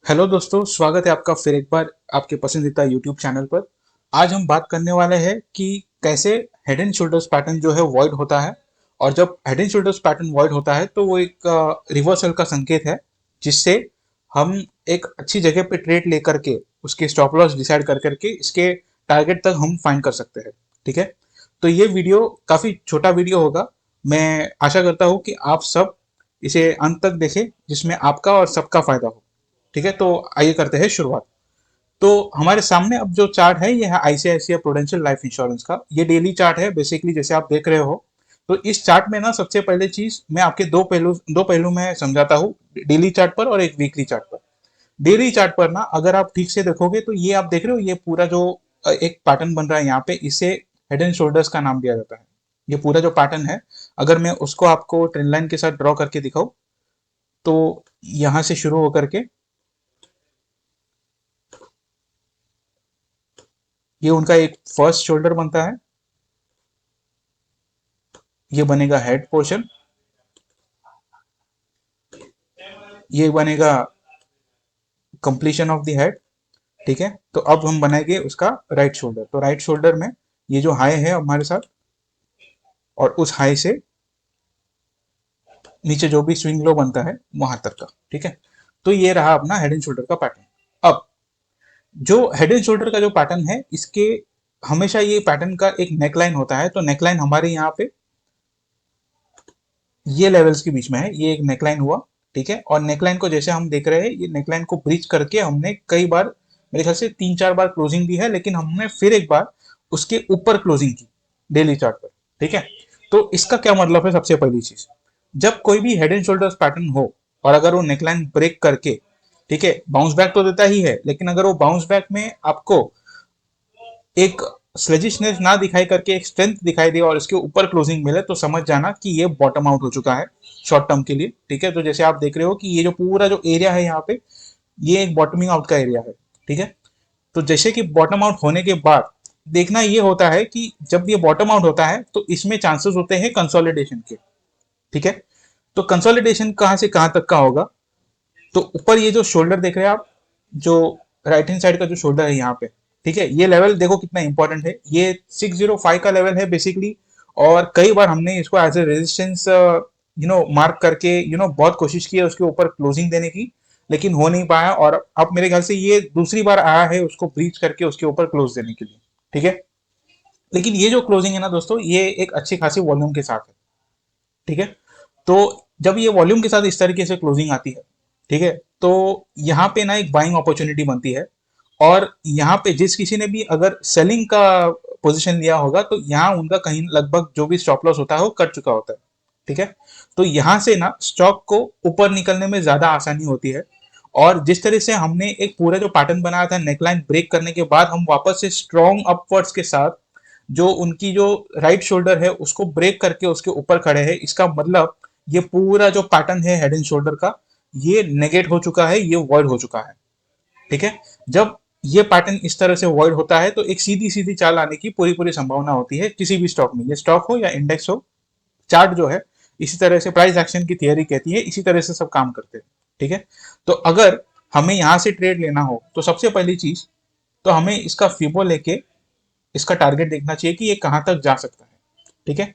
Hello दोस्तों, स्वागत है आपका फिर एक बार आपके पसंदीदा यूट्यूब चैनल पर। आज हम बात करने वाले हैं कि कैसे हेड एंड शोल्डर्स पैटर्न जो है वॉइड होता है। और जब head and shoulders pattern void होता है तो वो एक रिवर्सल का संकेत है, जिससे हम एक अच्छी जगह पे ट्रेड लेकर के उसके स्टॉप लॉस डिसाइड कर करके इसके टारगेट तक हम फाइंड कर सकते हैं। ठीक है, तो ये वीडियो काफ़ी छोटा वीडियो होगा। मैं आशा करता हूँ कि आप सब इसे अंत तक देखें, जिसमें आपका और सबका फायदा हो। ठीक है, तो आइए करते हैं शुरुआत। तो हमारे सामने अब जो चार्ट है ये है आईसीआईसीआई प्रूडेंशियल लाइफ इंश्योरेंस का। ये डेली चार्ट है बेसिकली, जैसे आप देख रहे हो। तो इस चार्ट में ना सबसे पहले चीज मैं आपके दो पहलू में समझाता हूँ, डेली चार्ट पर और एक वीकली चार्ट पर। डेली चार्ट पर ना अगर आप ठीक से देखोगे तो ये आप देख रहे हो, ये पूरा जो एक पैटर्न बन रहा है यहाँ पे, इसे हेड एंड शोल्डर्स का नाम दिया जाता है। ये पूरा जो पैटर्न है, अगर मैं उसको आपको ट्रेंड लाइन के साथ ड्रॉ करके दिखाऊं, तो यहाँ से शुरू होकर के ये उनका एक फर्स्ट शोल्डर बनता है। ये बनेगा हेड पोर्शन, ये बनेगा कंप्लीशन ऑफ द हेड। ठीक है, तो अब हम बनाएंगे उसका राइट शोल्डर। तो राइट शोल्डर में ये जो हाई है हमारे साथ, और उस हाई से नीचे जो भी स्विंग लो बनता है वहां तक का। ठीक है, तो ये रहा अपना हेड एंड शोल्डर का पैटर्न। अब जो हेड एंड शोल्डर का जो पैटर्न है, इसके हमेशा ये पैटर्न का एक नेकलाइन होता है। तो नेकलाइन हमारे यहाँ पे ये लेवल्स के बीच में है, ये एक नेकलाइन हुआ। ठीक है, और नेकलाइन को जैसे हम देख रहे हैं, ये नेकलाइन को ब्रीच करके हमने कई बार, मेरे ख्याल से 3-4 बार क्लोजिंग दी है, लेकिन हमने फिर एक बार उसके ऊपर क्लोजिंग की डेली चार्ट पर। ठीक है, तो इसका क्या मतलब है? सबसे पहली चीज, जब कोई भी हेड एंड शोल्डर्स पैटर्न हो और अगर वो नेकलाइन ब्रेक करके, ठीक है, बाउंस बैक तो देता ही है, लेकिन अगर वो बाउंस बैक में आपको एक स्लेजिशनेस ना दिखाई करके एक स्ट्रेंथ दिखाई दे और इसके ऊपर क्लोजिंग मिले, तो समझ जाना कि ये बॉटम आउट हो चुका है शॉर्ट टर्म के लिए। ठीक है, तो जैसे आप देख रहे हो कि ये जो पूरा जो एरिया है यहाँ पे, ये एक बॉटमिंग आउट का एरिया है। ठीक है, तो जैसे कि बॉटम आउट होने के बाद देखना ये होता है कि जब ये बॉटम आउट होता है तो इसमें चांसेस होते हैं कंसोलिडेशन के। ठीक है, तो कंसोलिडेशन कहाँ से कहाँ तक का होगा? तो ऊपर ये जो शोल्डर देख रहे हैं आप, जो राइट हैंड साइड का जो शोल्डर है यहाँ पे, ठीक है, ये लेवल देखो कितना इंपॉर्टेंट है। ये 605 का लेवल है बेसिकली। और कई बार हमने इसको एज ए रेजिस्टेंस मार्क करके बहुत कोशिश की है उसके ऊपर क्लोजिंग देने की, लेकिन हो नहीं पाया। और अब मेरे ख्याल से ये दूसरी बार आया है उसको ब्रीच करके उसके ऊपर क्लोज देने के लिए। ठीक है, लेकिन ये जो क्लोजिंग है ना दोस्तों, ये एक अच्छी खासी वॉल्यूम के साथ है। ठीक है, तो जब ये वॉल्यूम के साथ इस तरीके से क्लोजिंग आती है, ठीक है, तो यहाँ पे ना एक बाइंग अपॉर्चुनिटी बनती है। और यहाँ पे जिस किसी ने भी अगर सेलिंग का पोजीशन लिया होगा, तो यहाँ उनका कहीं लगभग जो भी स्टॉप लॉस होता है वो कट चुका होता है। ठीक है, तो यहाँ से ना स्टॉक को ऊपर निकलने में ज्यादा आसानी होती है। और जिस तरह से हमने एक पूरा जो पैटर्न बनाया था, नेकलाइन ब्रेक करने के बाद हम वापस से स्ट्रॉन्ग अपवर्ड्स के साथ जो उनकी जो राइट शोल्डर है उसको ब्रेक करके उसके ऊपर खड़े हैं, इसका मतलब ये पूरा जो पैटर्न है हेड एंड शोल्डर का, ये नेगेट हो चुका है, ये वॉइड हो चुका है। ठीक है, जब ये पैटर्न इस तरह से वॉइड होता है तो एक सीधी सीधी चाल आने की पूरी पूरी संभावना होती है किसी भी स्टॉक में, ये स्टॉक हो या इंडेक्स हो। चार्ट जो है इसी तरह से, प्राइस एक्शन की थियरी कहती है, इसी तरह से सब काम करते हैं। ठीक है, तो अगर हमें यहां से ट्रेड लेना हो तो सबसे पहली चीज, तो हमें इसका फिबो लेके इसका टारगेट देखना चाहिए कि ये कहां तक जा सकता है। ठीक है,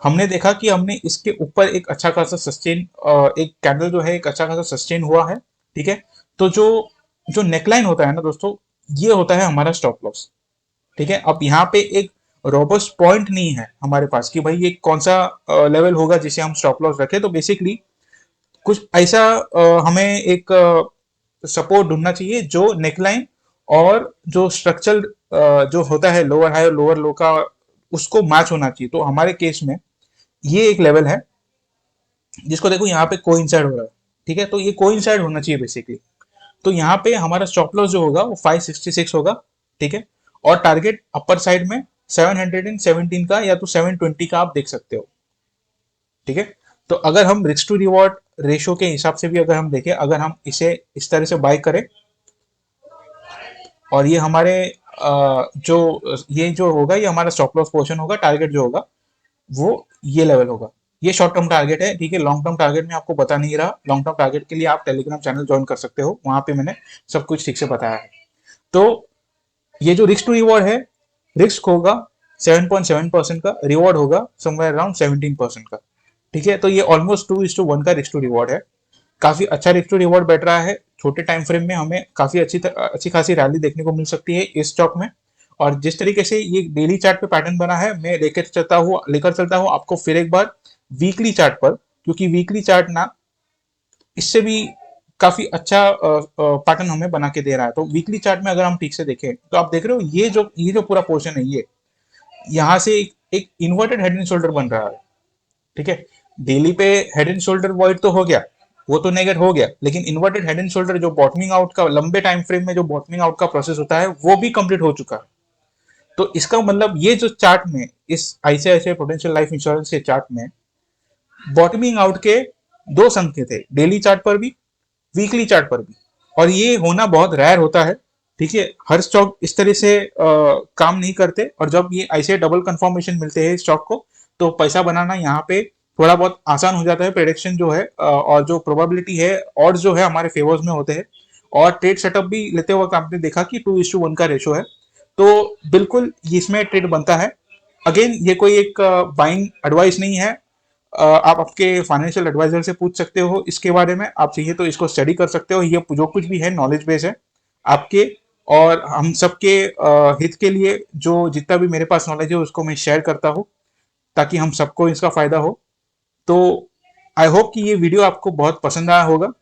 हमने देखा कि हमने इसके ऊपर एक अच्छा खासा सस्टेन, एक कैंडल जो है एक अच्छा खासा सस्टेन हुआ है। ठीक है, तो जो जो नेकलाइन होता है ना दोस्तों, ये होता है हमारा स्टॉप लॉस। ठीक है, अब यहाँ पे एक रोबस्ट पॉइंट नहीं है हमारे पास कि भाई ये कौन सा लेवल होगा जिसे हम स्टॉप लॉस रखें। तो बेसिकली कुछ ऐसा हमें एक सपोर्ट ढूंढना चाहिए जो नेकलाइन और जो स्ट्रक्चरल जो होता है लोअर हाई और लोअर लो का, उसको मैच होना चाहिए। तो हमारे केस में ये एक लेवल है जिसको देखो यहाँ पे कोइंसाइड हो रहा है। ठीक है, तो ये कोइंसाइड होना चाहिए बेसिकली। तो यहाँ पे हमारा स्टॉप लॉस जो होगा वो 566 होगा। ठीक है, और टारगेट अपर साइड में 717 का या तो 720 का आप देख सकते हो। ठीक है, तो अगर हम रिस्क टू रिवॉर्ड रेशो के हिसाब से भी अगर हम देखें, अगर हम इसे इस तरह से बाय करें और ये हमारे जो ये जो होगा ये हमारा स्टॉप लॉस पोर्शन होगा, टारगेट जो होगा वो ये लेवल होगा। ये शॉर्ट टर्म टारगेट है, ठीक है। लॉन्ग टर्म टारगेट में आपको बता नहीं रहा। लॉन्ग टर्म टारगेट के लिए आप टेलीग्राम चैनल ज्वाइन कर सकते हो, वहां पे मैंने सब कुछ ठीक से बताया है। तो ये जो रिस्क टू रिवॉर्ड है, रिस्क होगा 7.7% का, रिवॉर्ड होगा समवेयर अराउंड 17% का, ठीक है। तो ये ऑलमोस्ट 2:1 का रिस्क टू रिवॉर्ड है। काफी अच्छा रिस्क टू रिवॉर्ड बैठ रहा है। छोटे टाइम फ्रेम में हमें काफी अच्छी खासी रैली देखने को मिल सकती है इस स्टॉक में। और जिस तरीके से ये डेली चार्ट पे पैटर्न बना है, मैं लेकर चलता हूँ आपको फिर एक बार वीकली चार्ट पर, क्योंकि वीकली चार्ट ना इससे भी काफी अच्छा पैटर्न हमें बना के दे रहा है। तो वीकली चार्ट में अगर हम ठीक से देखें तो आप देख रहे हो ये जो पूरा पोर्शन है, ये यहाँ से एक इन्वर्टेड हेड एंड शोल्डर बन रहा है, ठीक है। डेली पे हेड एंड शोल्डर वॉइड तो हो गया, वो तो नेगेट हो गया, लेकिन इन्वर्टेड हेड एंड शोल्डर जो बॉटमिंग आउट का लंबे टाइम फ्रेम में जो बॉटमिंग आउट का प्रोसेस होता है, वो भी कंप्लीट हो चुका है। तो इसका मतलब ये जो चार्ट में, इस आईसीआईसीआई प्रूडेंशियल लाइफ इंश्योरेंस के चार्ट में बॉटमिंग आउट के दो संकेत थे, डेली चार्ट पर भी, वीकली चार्ट पर भी। और ये होना बहुत रेयर होता है, ठीक है। हर स्टॉक इस तरह से काम नहीं करते, और जब ये ऐसे डबल कंफर्मेशन मिलते हैं स्टॉक को, तो पैसा बनाना यहाँ पे थोड़ा बहुत आसान हो जाता है। प्रेडिक्शन जो है और जो प्रोबेबिलिटी है और जो है हमारे फेवर्स में होते हैं। और ट्रेड सेटअप भी लेते वक्त आपने देखा कि 2:1 का रेशो है, तो बिल्कुल इसमें ट्रेड बनता है। अगेन ये कोई एक बाइंग एडवाइस नहीं है। आप आपके फाइनेंशियल एडवाइजर से पूछ सकते हो इसके बारे में, आप चाहिए तो इसको स्टडी कर सकते हो। ये जो कुछ भी है नॉलेज बेस है आपके और हम सबके हित के लिए। जो जितना भी मेरे पास नॉलेज है उसको मैं शेयर करता हूँ, ताकि हम सबको इसका फायदा हो। तो आई होप कि ये वीडियो आपको बहुत पसंद आया होगा।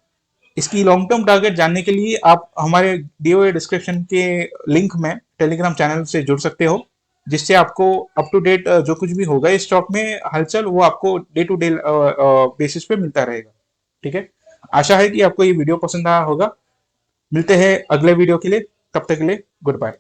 इसकी लॉन्ग टर्म टारगेट जानने के लिए आप हमारे दिए हुए डिस्क्रिप्शन के लिंक में टेलीग्राम चैनल से जुड़ सकते हो, जिससे आपको अप टू डेट जो कुछ भी होगा इस स्टॉक में हलचल, वो आपको डे टू डे बेसिस पे मिलता रहेगा, ठीक है। आशा है कि आपको ये वीडियो पसंद आया होगा। मिलते हैं अगले वीडियो के लिए, तब तक के लिए गुड बाय।